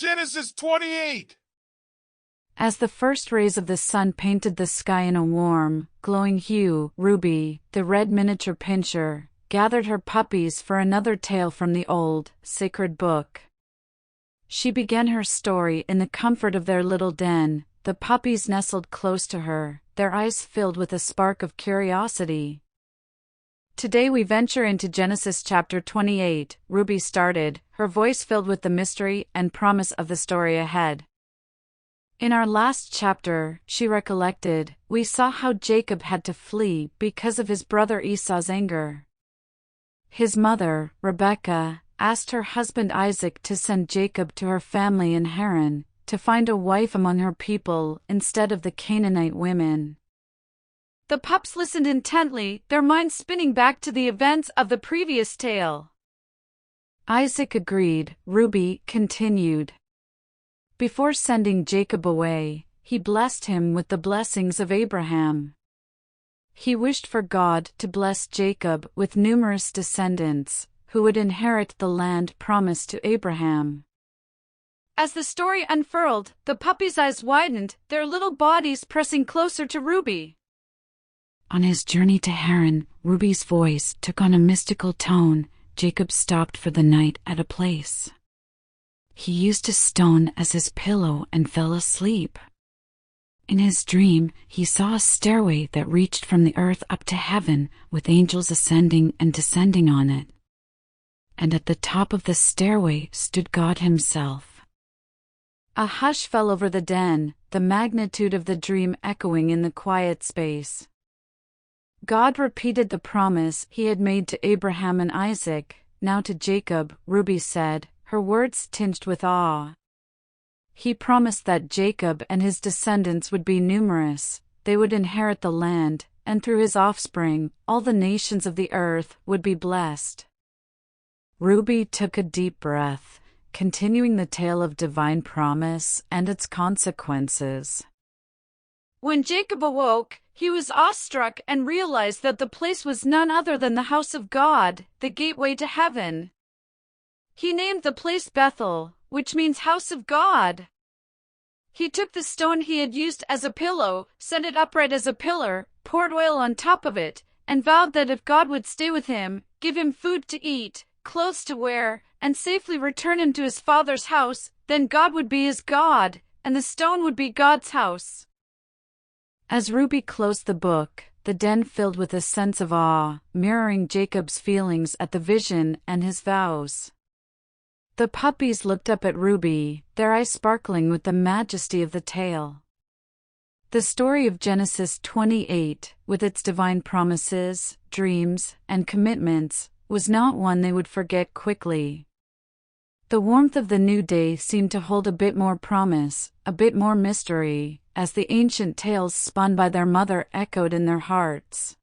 Genesis 28. As the first rays of the sun painted the sky in a warm, glowing hue, Ruby, the red miniature pinscher, gathered her puppies for another tale from the old, sacred book. She began her story in the comfort of their little den, the puppies nestled close to her, their eyes filled with a spark of curiosity. Today we venture into Genesis chapter 28, Ruby started, her voice filled with the mystery and promise of the story ahead. In our last chapter, she recollected, we saw how Jacob had to flee because of his brother Esau's anger. His mother, Rebekah, asked her husband Isaac to send Jacob to her family in Haran, to find a wife among her people instead of the Canaanite women. The pups listened intently, their minds spinning back to the events of the previous tale. Isaac agreed, Ruby continued. Before sending Jacob away, he blessed him with the blessings of Abraham. He wished for God to bless Jacob with numerous descendants, who would inherit the land promised to Abraham. As the story unfurled, the puppy's eyes widened, their little bodies pressing closer to Ruby. On his journey to Haran, Ruby's voice took on a mystical tone. Jacob stopped for the night at a place. He used a stone as his pillow and fell asleep. In his dream, he saw a stairway that reached from the earth up to heaven, with angels ascending and descending on it. And at the top of the stairway stood God himself. A hush fell over the den, the magnitude of the dream echoing in the quiet space. God repeated the promise he had made to Abraham and Isaac, now to Jacob, Ruby said, her words tinged with awe. He promised that Jacob and his descendants would be numerous, they would inherit the land, and through his offspring, all the nations of the earth would be blessed. Ruby took a deep breath, continuing the tale of divine promise and its consequences. When Jacob awoke, he was awestruck and realized that the place was none other than the house of God, the gateway to heaven. He named the place Bethel, which means house of God. He took the stone he had used as a pillow, set it upright as a pillar, poured oil on top of it, and vowed that if God would stay with him, give him food to eat, clothes to wear, and safely return him to his father's house, then God would be his God, and the stone would be God's house. As Ruby closed the book, the den filled with a sense of awe, mirroring Jacob's feelings at the vision and his vows. The puppies looked up at Ruby, their eyes sparkling with the majesty of the tale. The story of Genesis 28, with its divine promises, dreams, and commitments, was not one they would forget quickly. The warmth of the new day seemed to hold a bit more promise, a bit more mystery, as the ancient tales spun by their mother echoed in their hearts.